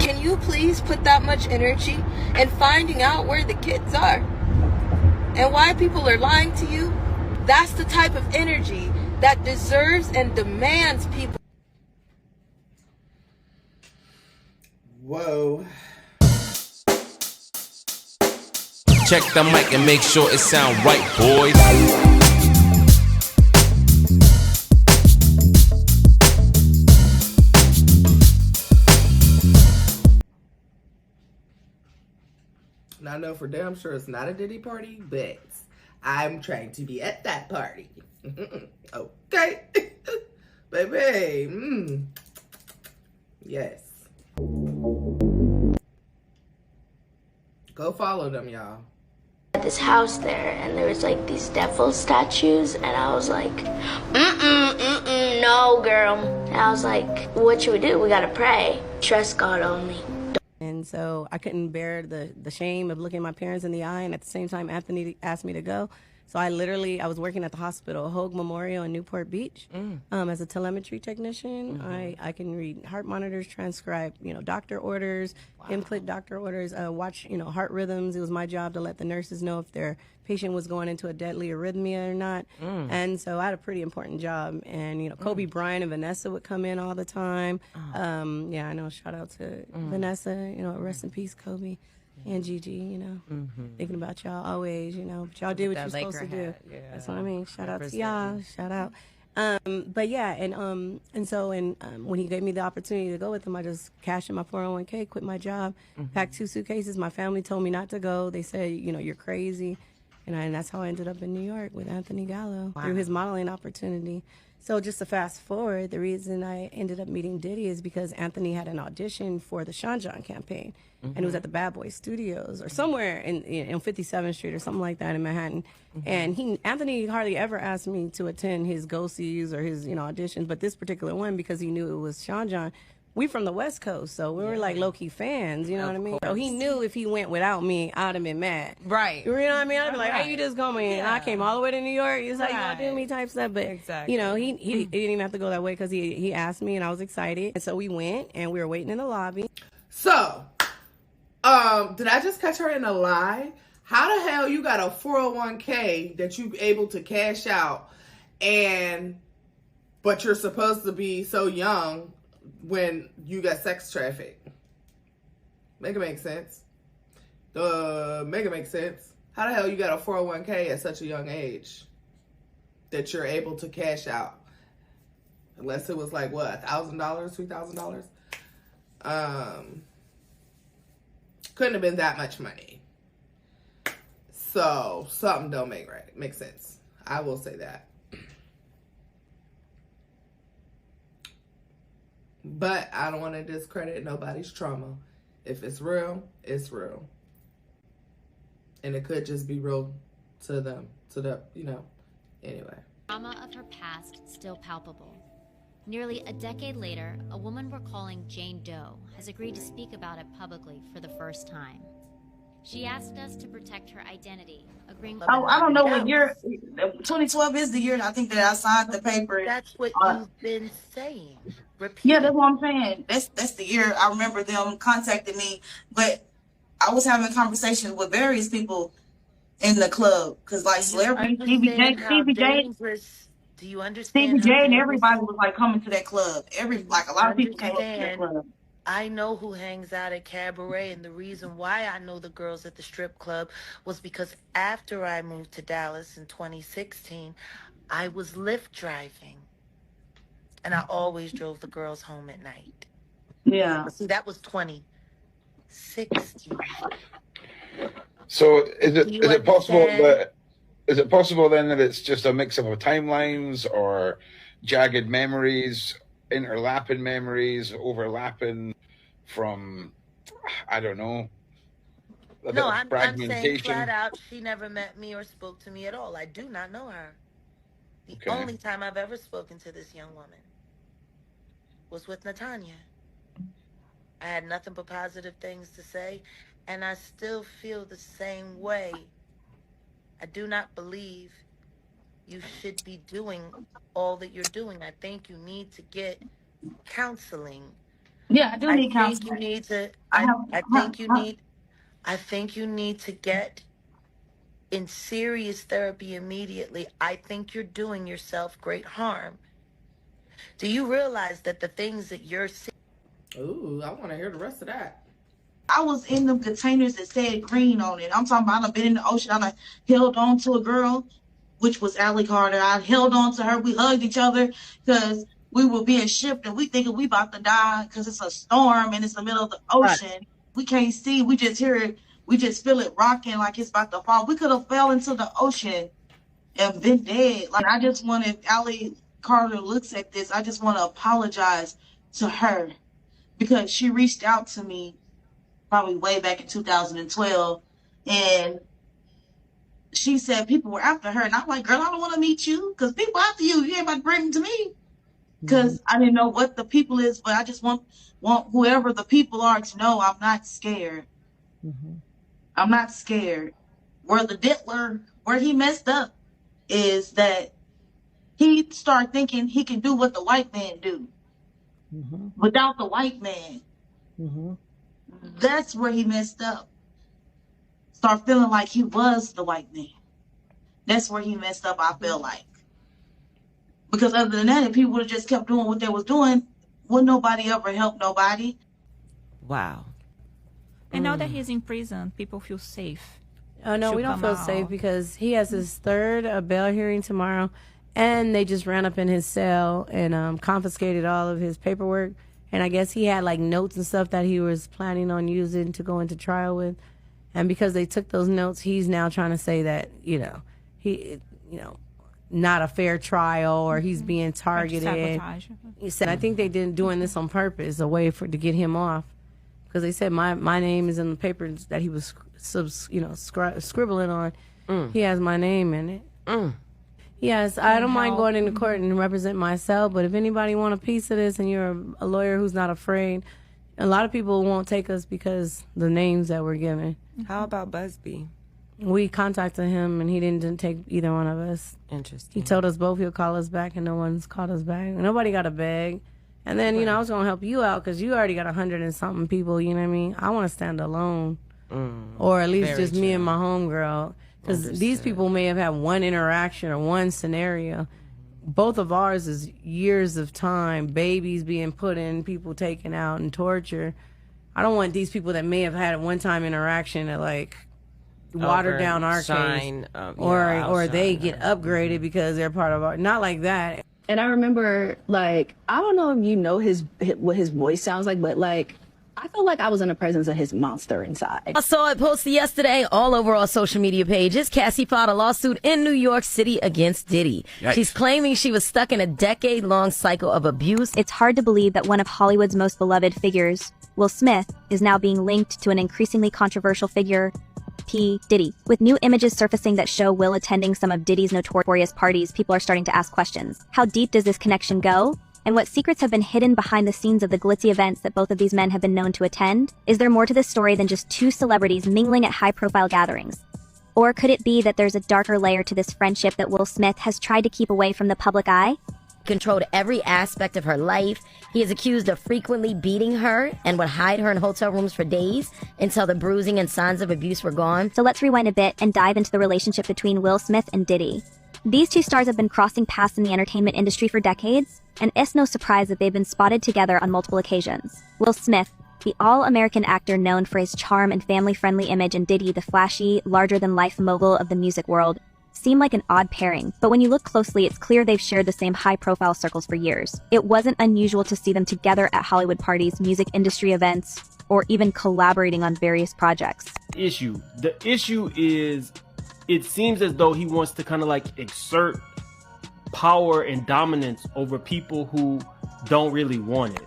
Speaker 15: Can you please put that much energy in finding out where the kids are and why people are lying to you? That's the type of energy that deserves and demands people.
Speaker 1: Whoa.
Speaker 18: Check the mic and make sure it sound right, boys.
Speaker 1: Now I know for damn sure it's not a Diddy party, but I'm trying to be at that party. Okay. Baby. Yes. Go follow them, y'all.
Speaker 16: At this house there, and there was like these devil statues, and I was like, no, girl. And I was like, what should we do? We gotta pray. Trust God only.
Speaker 2: And so I couldn't bear the shame of looking my parents in the eye, and at the same time, Anthony asked me to go. So I was working at the hospital, Hoag Memorial in Newport Beach, as a telemetry technician. I can read heart monitors, transcribe, doctor orders, input doctor orders, watch, heart rhythms. It was my job to let the nurses know if their patient was going into a deadly arrhythmia or not. And so I had a pretty important job. And, Kobe Bryant and Vanessa would come in all the time. Yeah, I know. Shout out to Vanessa, rest in peace, Kobe. And Gigi, thinking about y'all always, but y'all did what you're supposed to do. Yeah. That's what I mean. Shout out to y'all. Shout out. But yeah, and so when he gave me the opportunity to go with him, I just cashed in my 401k, quit my job, packed 2 suitcases. My family told me not to go. They said, you're crazy. And that's how I ended up in New York with Anthony Gallo through his modeling opportunity. So just to fast forward, the reason I ended up meeting Diddy is because Anthony had an audition for the Sean John campaign. And it was at the Bad Boy Studios or somewhere in 57th Street or something like that in Manhattan. And Anthony hardly ever asked me to attend his go-sees or his auditions, but this particular one, because he knew it was Sean John. We from the West Coast, so we were like low-key fans, you know what I mean? So he knew if he went without me, I'd have been mad.
Speaker 19: Right.
Speaker 2: You know what I mean? I'd be like, hey, you just come in. And I came all the way to New York. He's like, you want to do me type stuff. But, he didn't even have to go that way because he asked me and I was excited. And so we went and we were waiting in the lobby.
Speaker 1: So, did I just catch her in a lie? How the hell you got a 401k that you able to cash out but you're supposed to be so young when you got sex trafficked. Make it make sense. Make it make sense. How the hell you got a 401k at such a young age that you're able to cash out? Unless it was like, what, $1,000, $2,000? Couldn't have been that much money. So something don't make sense. I will say that. But I don't want to discredit nobody's trauma. If it's real, it's real. And it could just be real to them, anyway.
Speaker 19: Trauma of her past still palpable. Nearly a decade later, a woman we're calling Jane Doe has agreed to speak about it publicly for the first time. She asked us to protect her identity, agreeing.
Speaker 4: Oh, I don't know what year. 2012 is the year I think that I signed the paper.
Speaker 20: That's what you've been saying.
Speaker 4: Yeah, that's what I'm saying. That's the year I remember them contacting me. But I was having conversations with various people in the club because, like, celebrities, Stevie J, and everybody was like coming to that club. A lot of people came up to that club.
Speaker 20: I know who hangs out at Cabaret, and the reason why I know the girls at the strip club was because after I moved to Dallas in 2016, I was Lyft driving, and I always drove the girls home at night.
Speaker 4: Yeah.
Speaker 20: See, that was 2016.
Speaker 21: So is it possible then that it's just a mix of timelines or jagged memories, overlapping from, I don't know.
Speaker 20: No, I'm saying flat out, she never met me or spoke to me at all. I do not know her. The only time I've ever spoken to this young woman was with Natanya. I had nothing but positive things to say, and I still feel the same way. I do not believe you should be doing all that you're doing. I think you need to get counseling.
Speaker 4: Yeah, I do need counseling.
Speaker 20: I think you need to get in serious therapy immediately. I think you're doing yourself great harm. Do you realize that the things that you're seeing?
Speaker 1: Ooh, I want to hear the rest of that.
Speaker 4: I was in them containers that said green on it. I'm talking about I've been in the ocean. I held on to a girl, which was Allie Carter. I held on to her. We hugged each other because we were being shipped and we thinking we about to die because it's a storm and it's the middle of the ocean. Right. We can't see. We just hear it. We just feel it rocking like it's about to fall. We could have fell into the ocean and been dead. Like, I just want, if Allie Carter looks at this, I just want to apologize to her because she reached out to me probably way back in 2012, and she said people were after her, and I'm like, girl, I don't want to meet you because people after you. You ain't about to bring them to me because I didn't know what the people is, but I just want whoever the people are to know I'm not scared. I'm not scared. Where the Dittler, where he messed up is that he started thinking he can do what the white man do without the white man. That's where he messed up. Start feeling like he was the white man. That's where he messed up, I feel like. Because other than that, if people would have just kept doing what they was doing, would nobody ever help nobody?
Speaker 22: Wow. And now that he's in prison, people feel safe.
Speaker 2: Oh, no, we don't feel safe because he has his third bail hearing tomorrow, and they just ran up in his cell and confiscated all of his paperwork. And I guess he had like notes and stuff that he was planning on using to go into trial with. And because they took those notes, he's now trying to say that, not a fair trial or he's being targeted. He said, I think they didn't doing this on purpose, a way to get him off. Because they said my name is in the papers that he was, scribbling on. He has my name in it. Yes, I don't mind going into court and represent myself, but if anybody want a piece of this and you're a lawyer who's not afraid, a lot of people won't take us because the names that we're given.
Speaker 22: How about Busby?
Speaker 2: We contacted him and he didn't take either one of us.
Speaker 22: Interesting.
Speaker 2: He told us both he'll call us back and no one's called us back. Nobody got a bag. And then, I was going to help you out because you already got 100 and something people, you know what I mean? I want to stand alone. Or at least just me and my homegirl. Because these people may have had one interaction or one scenario. both of ours is years of time, babies being put in, people taken out, and torture. I don't want these people that may have had a one-time interaction to like water down our case, or they get upgraded because they're part of our. Not like that.
Speaker 5: And I remember, like, I don't know if you know what his voice sounds like, but like, I felt like I was in the presence of his monster inside.
Speaker 6: I saw it posted yesterday all over our social media pages. Cassie filed a lawsuit in New York City against Diddy. Yikes. She's claiming she was stuck in a decade-long cycle of abuse.
Speaker 23: It's hard to believe that one of Hollywood's most beloved figures, Will Smith, is now being linked to an increasingly controversial figure, P. Diddy. With new images surfacing that show Will attending some of Diddy's notorious parties, people are starting to ask questions. How deep does this connection go? And what secrets have been hidden behind the scenes of the glitzy events that both of these men have been known to attend? Is there more to this story than just two celebrities mingling at high-profile gatherings? Or could it be that there's a darker layer to this friendship that Will Smith has tried to keep away from the public eye?
Speaker 6: Controlled every aspect of her life. He is accused of frequently beating her and would hide her in hotel rooms for days until the bruising and signs of abuse were gone.
Speaker 23: So let's rewind a bit and dive into the relationship between Will Smith and Diddy. These two stars have been crossing paths in the entertainment industry for decades, and it's no surprise that they've been spotted together on multiple occasions. Will Smith, the all-American actor known for his charm and family-friendly image, and Diddy, the flashy, larger-than-life mogul of the music world, seem like an odd pairing, but when you look closely, it's clear they've shared the same high-profile circles for years. It wasn't unusual to see them together at Hollywood parties, music industry events, or even collaborating on various projects.
Speaker 24: The issue is, it seems as though he wants to kind of like exert power and dominance over people who don't really want it.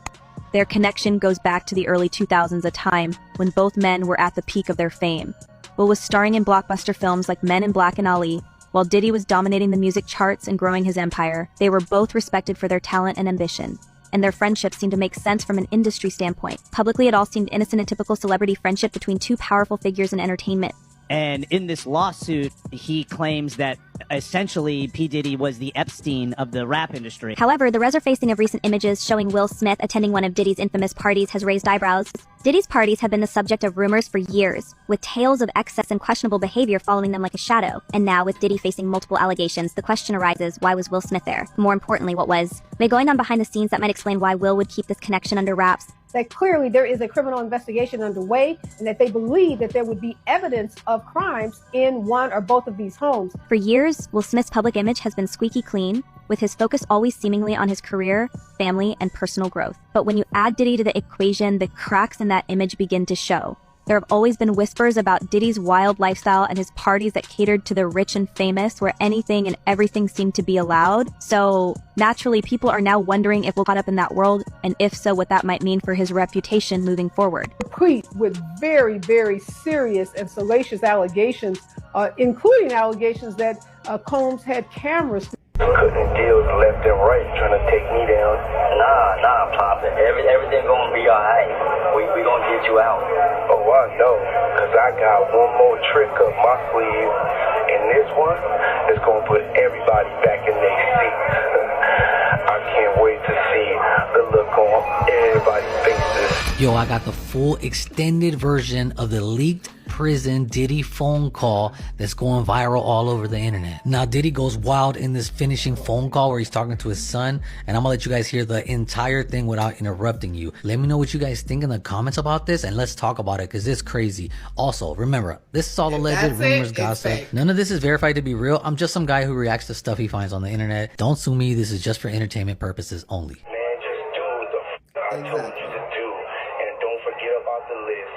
Speaker 23: Their connection goes back to the early 2000s, a time when both men were at the peak of their fame. Will was starring in blockbuster films like Men in Black and Ali, while Diddy was dominating the music charts and growing his empire. They were both respected for their talent and ambition, and their friendship seemed to make sense from an industry standpoint. Publicly, it all seemed innocent, a typical celebrity friendship between two powerful figures in entertainment.
Speaker 25: And in this lawsuit, he claims that essentially P. Diddy was the Epstein of the rap industry.
Speaker 23: However, the resurfacing of recent images showing Will Smith attending one of Diddy's infamous parties has raised eyebrows. Diddy's parties have been the subject of rumors for years, with tales of excess and questionable behavior following them like a shadow. And now, with Diddy facing multiple allegations, the question arises, why was Will Smith there? More importantly, what was? By going on behind the scenes, that might explain why Will would keep this connection under wraps.
Speaker 26: That clearly there is a criminal investigation underway, and that they believe that there would be evidence of crimes in one or both of these homes.
Speaker 23: For years, Will Smith's public image has been squeaky clean, with his focus always seemingly on his career, family, and personal growth. But when you add Diddy to the equation, the cracks in that image begin to show. There have always been whispers about Diddy's wild lifestyle and his parties that catered to the rich and famous, where anything and everything seemed to be allowed. So naturally, people are now wondering if Will caught up in that world, and if so, what that might mean for his reputation moving forward.
Speaker 26: Replete with very, very serious and salacious allegations, including allegations that Combs had cameras.
Speaker 10: Cutting deals left and right, trying to take me down. Nah, Papa. Everything gonna be alright. We gonna get you out. Oh, I know. Cause I got one more trick up my sleeve. And this one is gonna put everybody back in their seat. I can't wait to see the look on everybody's faces.
Speaker 27: Yo, I got the full extended version of the leaked prison Diddy phone call that's going viral all over the internet. Now, Diddy goes wild in this finishing phone call where he's talking to his son, and I'm gonna let you guys hear the entire thing without interrupting you. Let me know what you guys think in the comments about this, and let's talk about it, because it's crazy. Also, remember, this is all alleged, rumors, gossip. None of this is verified to be real. I'm just some guy who reacts to stuff he finds on the internet. Don't sue me. This is just for entertainment purposes only.
Speaker 10: Man, just do the I told you to do, and don't forget about the list.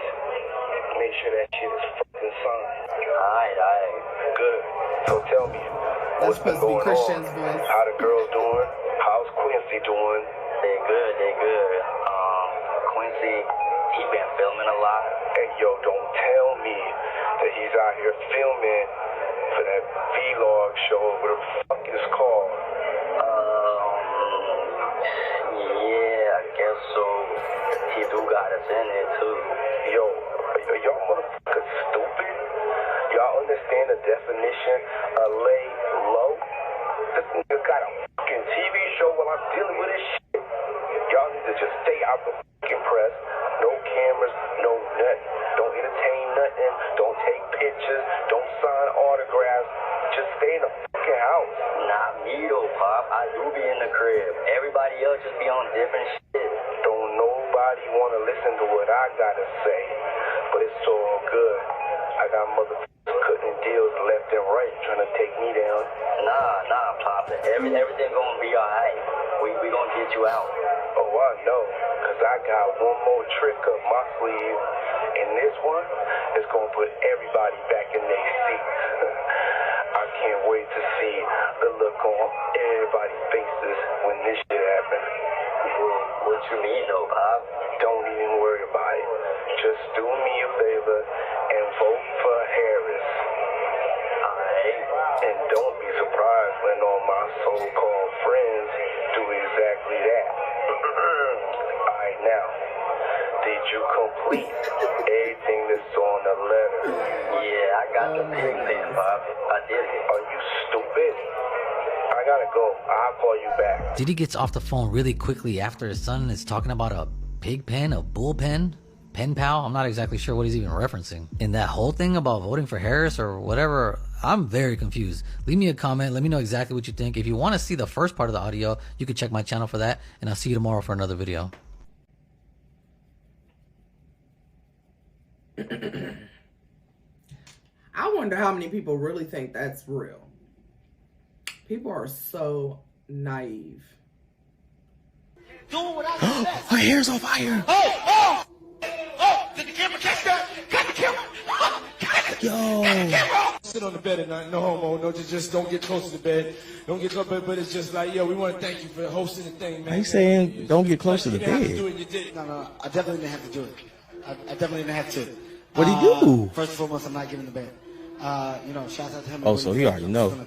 Speaker 10: Make sure that shit is fucking signed. Alright. Good. So tell me, what's been going on? How the girls doing? How's Quincy doing? They good. Quincy, he been filming a lot. Hey, yo, don't tell me that he's out here filming for that vlog show, what the fuck is called? Yeah, I guess so. He do got us in there too. Yo, y'all motherfuckers stupid? Y'all understand the definition of lay low? This nigga got a fucking TV show while I'm dealing with this shit. Y'all need to just stay out the fucking press. No cameras, no nothing. Don't entertain nothing. Don't take pictures. Don't sign autographs. Just stay in the fucking house. Not me though, Pop.
Speaker 7: I do be in the crib. Everybody else just be on different shit.
Speaker 10: Don't nobody want to listen to what I gotta say, but it's all good. I got motherfuckers cutting deals left and right trying to take me down.
Speaker 7: Nah, Pop. Everything gonna be alright. We gonna get you out.
Speaker 10: Oh, I know, because I got one more trick up my sleeve, and this one is gonna put everybody back in their seats. I can't wait to see the look on everybody's faces when this shit happens.
Speaker 7: Well, what you mean, though, Pop?
Speaker 10: Don't even worry about it. Just do me a favor and vote for Harris.
Speaker 7: Alright.
Speaker 10: And don't be surprised when all my so-called friends do exactly that. Alright, now, did you complete everything that's on the letter?
Speaker 7: Yeah, I got the big thing, Pop. I did it.
Speaker 10: Are you stupid? I gotta go. I'll call you back.
Speaker 27: Diddy gets off the phone really quickly after his son is talking about a pig pen, a bull pen, pen pal. I'm not exactly sure what he's even referencing. And that whole thing about voting for Harris or whatever, I'm very confused. Leave me a comment. Let me know exactly what you think. If you want to see the first part of the audio, you can check my channel for that. And I'll see you tomorrow for another video.
Speaker 1: I wonder how many people really think that's real. People are so naive.
Speaker 8: Doing what I said.
Speaker 9: Her hair's on fire.
Speaker 8: Oh! Did the camera catch that? Cut the camera!
Speaker 9: Yo.
Speaker 8: Sit on the bed at night. No homo. No, just don't get close to the bed. Don't get close to the bed, but it's just like, yo, we want to thank you for hosting the thing, man.
Speaker 9: Are you saying don't get close to the bed?
Speaker 8: No, I definitely didn't have to do it. I definitely didn't have to.
Speaker 9: What'd he do?
Speaker 8: First and foremost, I'm not giving the bed. Shout out to him.
Speaker 9: Oh, so he already know.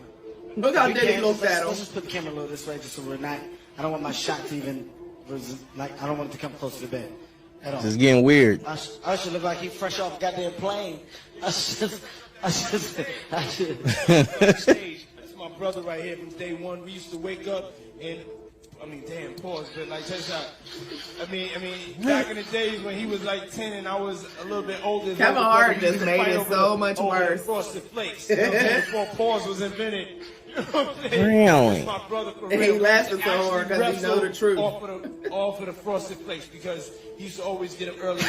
Speaker 1: Look how Diddy looks at him.
Speaker 8: Let's just put the camera a little this way, just so we're not. I don't want my shot to even, I don't want it to come close to the bed at all.
Speaker 9: This is getting weird.
Speaker 8: I should look like he fresh off a goddamn plane. That's my brother right here from day one. We used to wake up and, damn, pause, but like, check this out. Back in the days when he was like 10 and I was a little bit older.
Speaker 1: Kevin Hart just made it so much worse.
Speaker 8: Frosted Flakes. You know what I'm saying? Before pause was invented.
Speaker 9: Really?
Speaker 8: My brother for
Speaker 1: and
Speaker 8: real.
Speaker 1: he laughing so hard because he know the truth.
Speaker 8: All for the Frosted Flakes because he used to always get up early.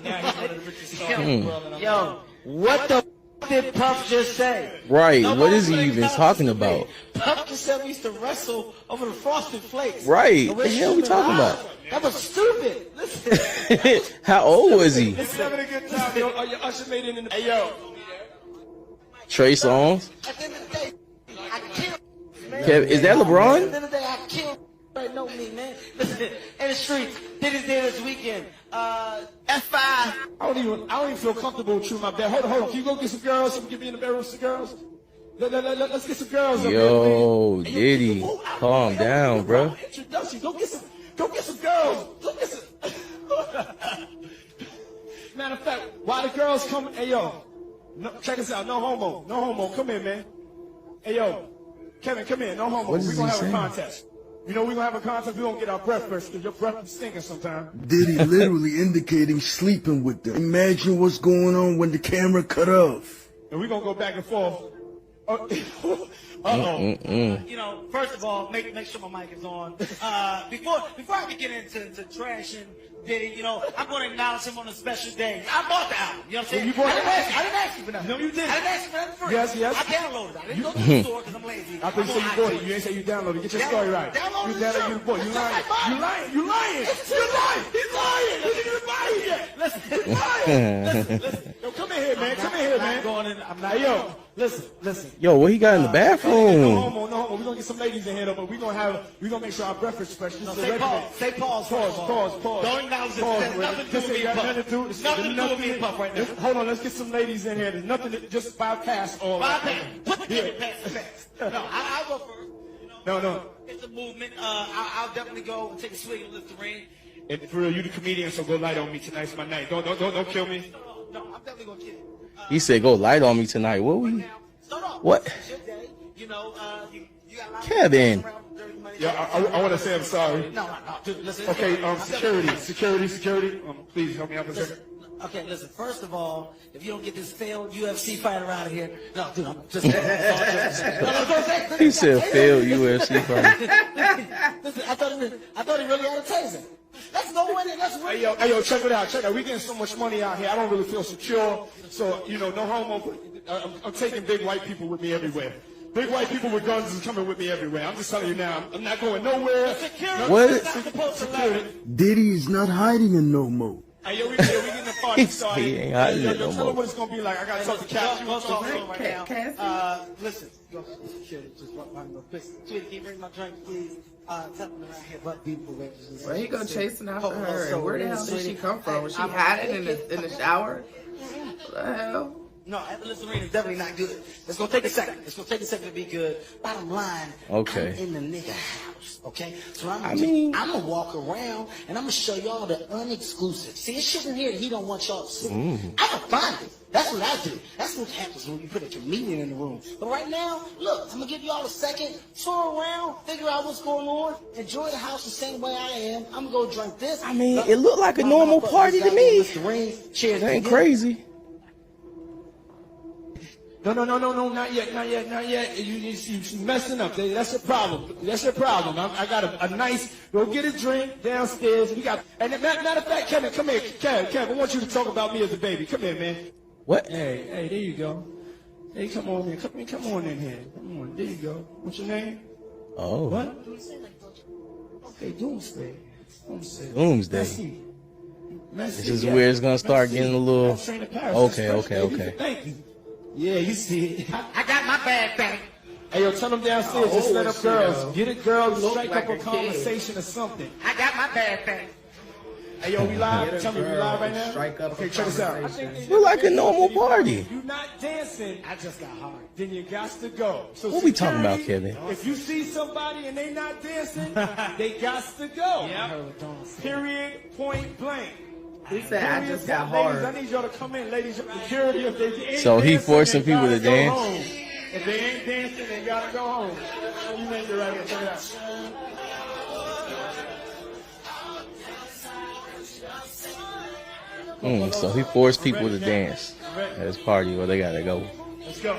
Speaker 8: Now he's one of the richest stars in the world. Yo, what the did Puff just say?
Speaker 9: Right, what is he even talking about?
Speaker 8: Puff just said we used to wrestle over the Frosted Flakes.
Speaker 9: Right, what the hell are we talking about?
Speaker 8: That was stupid. Listen.
Speaker 9: How old was he?
Speaker 8: He's having a good time. Yo, Usher made it in the... Hey, yo.
Speaker 9: Trey Songz?
Speaker 8: At the end of the day, I killed, man.
Speaker 9: Kev, is that LeBron?
Speaker 8: At the end of the day, I killed. Right, know me, man. Listen, in the streets, Diddy's there this weekend. F5. I don't even feel comfortable with you, my bed. Hold on. Can you go get some girls? So we can be in the bedroom with some girls? Let's get some girls.
Speaker 9: Yo, Diddy, calm down, bro.
Speaker 8: Introduction. Go get some girls. Go get some. Matter of fact, while the girls come, hey yo, check us out. No homo. Come here, man. Hey yo, Kevin, come here. No homo. We're gonna have a contest. You know, we're going to have a contest. We're going to get our breath first because your breath is stinking sometimes.
Speaker 11: Diddy literally indicating sleeping with them. Imagine what's going on when the camera cut off.
Speaker 8: And we're going to go back and forth. Uh-oh. You know, first of all, make sure my mic is on. Before I can get into trashing Diddy, you know, I'm going to acknowledge him on a special day. I bought the album. You know what I'm saying? I didn't ask you for nothing.
Speaker 9: No, you didn't.
Speaker 8: I didn't ask you for nothing free.
Speaker 9: Yes.
Speaker 8: I downloaded it. I didn't go to the store because I'm lazy.
Speaker 9: I think you said you bought it. You ain't say you downloaded it. Get your story right.
Speaker 8: Downloaded
Speaker 9: it. You lying.
Speaker 8: He's lying. He's lying. He didn't even buy it yet. Listen, he's lying. Listen. Yo, come in here, man. I'm not. Hey, yo, listen.
Speaker 9: Yo, what he got in the bathroom?
Speaker 8: No homo. We're going to get some ladies in here, though, but we're going to make sure our breath is fresh. Say pause. Don't acknowledge it. Nothing to do with me and Puff right now. Hold on, let's get some ladies in here. There's nothing to just bypass all that. Put the camera past. No, I'll go first. No. It's a movement. I'll definitely go and take a swig and lift the ring. And for real, you the comedian, so go light on me tonight's my night. Don't kill me. No, I'm definitely gonna kill you.
Speaker 9: He said, "Go light on me tonight." What?
Speaker 8: You know, you got
Speaker 9: Kevin.
Speaker 8: Yeah, I want to say I'm sorry. No. Dude, listen. Okay, security. Please help me out for a second.
Speaker 3: Okay, listen, first of all, if you don't get this failed UFC fighter out of here, no, dude, I'm just...
Speaker 9: He said failed UFC fighter.
Speaker 3: Listen, I thought he really had a taser. Let's go in it, let's win.
Speaker 8: Hey, yo, check it out, We getting so much money out here, I don't really feel secure. So, no homo, I'm taking big white people with me everywhere. Big white people with guns is coming with me everywhere. I'm just telling you now, I'm not going nowhere.
Speaker 11: What? Diddy is not hiding in no more.
Speaker 8: Hey, yo, we getting the party started.
Speaker 9: He ain't hiding it no
Speaker 8: Tell
Speaker 9: more.
Speaker 8: them what it's going to be like. I got to talk to Cassie.
Speaker 3: Listen, go just one real quick. Sweetie, can you bring my drink, please? Tell them around here what people register.
Speaker 1: Well, he go chasing after her. And where the hell did she come from? Was she hiding in the shower? What the hell?
Speaker 3: No, Evelyn is definitely not good. It's gonna take a second. It's gonna take a second to be good. Bottom line,
Speaker 9: okay.
Speaker 3: I'm in the nigga house, okay? So I'm gonna walk around and I'm gonna show y'all the unexclusive. See, it's shit in here that he don't want y'all to see. I'm gonna find it. That's what I do. That's what happens when you put a comedian in the room. But right now, look, I'm gonna give y'all a second, tour around, figure out what's going on, enjoy the house the same way I am. I'm gonna go drink this.
Speaker 9: I mean, it looked like a normal party to me.
Speaker 3: Cheers.
Speaker 9: It ain't crazy.
Speaker 8: No, not yet. You messing up. That's a problem. I got a nice, go get a drink downstairs. We got, and matter of fact, Kevin, come here. Kevin, I want you to talk about me as a baby. Come here, man.
Speaker 9: What?
Speaker 8: Hey, there you go. Hey, come on in. Come on in here. Come on, there you go. What's your name?
Speaker 9: Oh.
Speaker 8: What? Okay, Doomsday.
Speaker 9: Doomsday. This is where it's gonna start getting a little. Okay.
Speaker 8: Thank you. Yeah, you see it.
Speaker 3: I got my bag back.
Speaker 8: Hey, yo, tell them downstairs, just let up girls. Get a girl, strike up a conversation or something.
Speaker 3: I got my bag back.
Speaker 8: Hey, yo, we live? Tell me, we live right now? Okay, check this out.
Speaker 9: We're like a normal party.
Speaker 8: You're not dancing. I just got hard. Then you got to go. So
Speaker 9: what we talking about, Kevin?
Speaker 8: If you see somebody and they not dancing, they got to go. Period, point blank.
Speaker 1: He said, I just got hard.
Speaker 8: Ladies, I need y'all to come in, ladies. Security, if they ain't
Speaker 9: so he
Speaker 8: dancing,
Speaker 9: forcing people to dance?
Speaker 8: Home. If they ain't dancing, they gotta go home. You made it right here. Check it out.
Speaker 9: So he forced people to dance at his party where they gotta go.
Speaker 8: Let's go.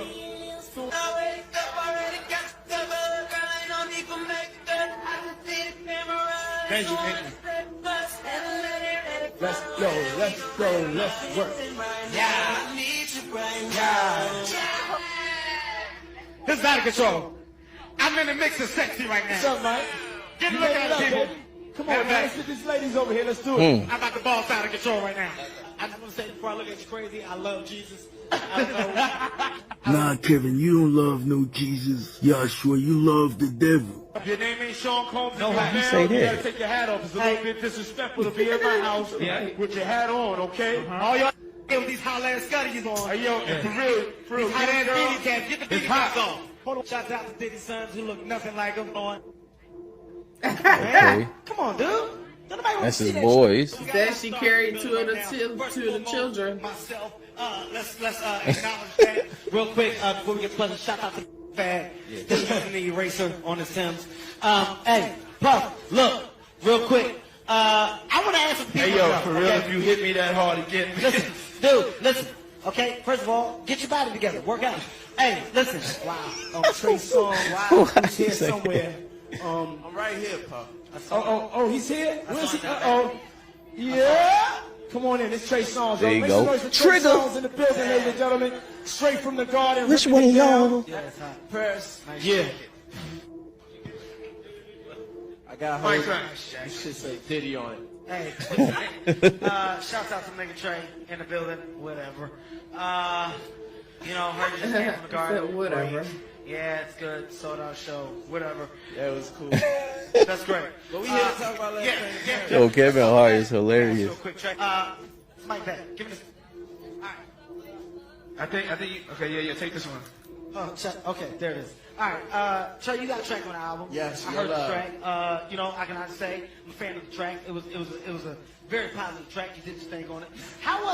Speaker 8: Thank you. Let's go, let's work. Yeah. This is out of control. I'm in the mix of sexy right now. What's up, Mike? Get a look at it, people. Come on, man. Let's get these ladies over here. Let's do it. I'm about the boss out of control right now. I just want to say before I look at you crazy, I love Jesus.
Speaker 11: Nah, Kevin, you don't love no Jesus. Yahshua, you love the devil.
Speaker 8: Your name ain't Sean Combs.
Speaker 9: No, you say that.
Speaker 8: You gotta take your hat off. It's a little bit disrespectful to be in my house with your hat on, okay? All y'all with these hot-ass scuddies on. Hey, yo, for real. Hot-ass beanie caps. Get the beanie caps on. Hold on. Shout out to Diddy's sons who look nothing like him on.
Speaker 9: Okay.
Speaker 8: Come on, dude.
Speaker 9: That's his boys.
Speaker 1: She said she carried two of the children.
Speaker 3: Myself, let's acknowledge that real quick before we get pleasant. Shout out to Fad. This is the eraser on the Sims. Hey, Puff, look, real quick. I want to ask some people.
Speaker 8: Hey, yo, for real, if you hit me that hard again.
Speaker 3: Listen. Okay, first of all, get your body together. Work out. Hey, listen.
Speaker 8: Wow. Trey Songz. Wow. He's here somewhere. I'm right here, Puff. Oh, he's here? Where's he? Yeah. Come on in. It's Trey Songz.
Speaker 9: There you go.
Speaker 8: Trigger. Songz in the building, ladies and gentlemen. Straight from the garden.
Speaker 9: Which one of y'all?
Speaker 8: Paris. Yeah. I got hold. You should say Diddy on it.
Speaker 3: Hey, shout out to Nigga Trey in the building. Whatever. Heard you just came from the garden.
Speaker 1: Whatever.
Speaker 3: Yeah, it's good. Sold out show. Whatever.
Speaker 8: That was cool.
Speaker 3: That's great.
Speaker 8: But we here to talk about last thing.
Speaker 9: Yo, Kevin Hart is hilarious.
Speaker 3: Real quick, Trey. Mike, back. Give me this. All right.
Speaker 8: I think you, okay, yeah, take this one.
Speaker 3: Oh, okay, there it is. All right, Trey, you got a track on the album.
Speaker 8: Yes,
Speaker 3: I heard the track. I cannot say I'm a fan of the track. It was a very positive track. You did your thing on it. How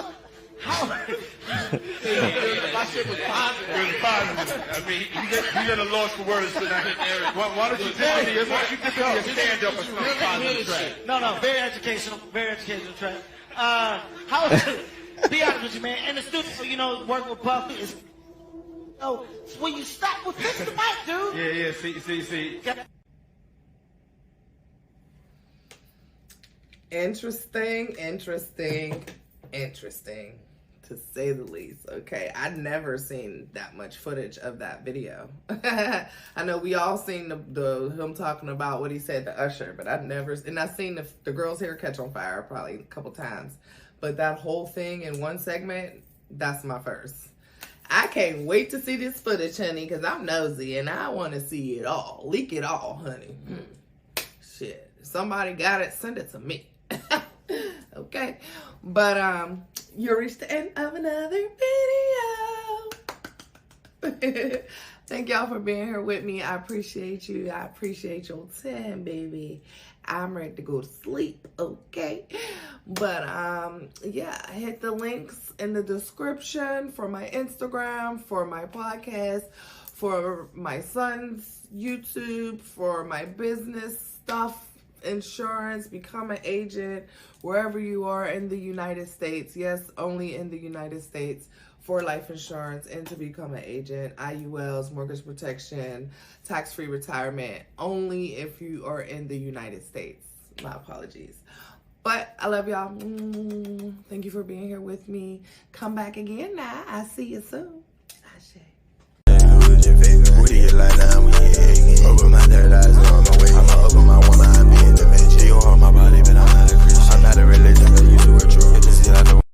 Speaker 8: my shit was positive. It was positive. I mean, you got a loss for words tonight. Why don't you give me a stand up or something positive track?
Speaker 3: No, very educational track. Be honest with you, man. And the studio, you know, working with Puffy is, oh, it's when you stop with fix the mic, dude.
Speaker 8: Yeah. See.
Speaker 1: Interesting, to say the least. Okay, I'd never seen that much footage of that video. I know we all seen the him talking about what he said to Usher, but I've seen the girl's hair catch on fire probably a couple times. But that whole thing in one segment, that's my first. I can't wait to see this footage, honey, because I'm nosy and I want to see it all. Leak it all, honey. Shit. If somebody got it, send it to me. Okay. But you reached the end of another video. Thank y'all for being here with me. I appreciate you. I appreciate your time, baby. I'm ready to go to sleep, okay? But yeah, hit the links in the description for my Instagram, for my podcast, for my son's YouTube, for my business stuff, insurance, become an agent, wherever you are in the United States. Yes, only in the United States. For life insurance and to become an agent, IULs, mortgage protection, tax-free retirement, only if you are in the United States. My apologies. But I love y'all. Thank you for being here with me. Come back again now. I'll see you soon. Ashe.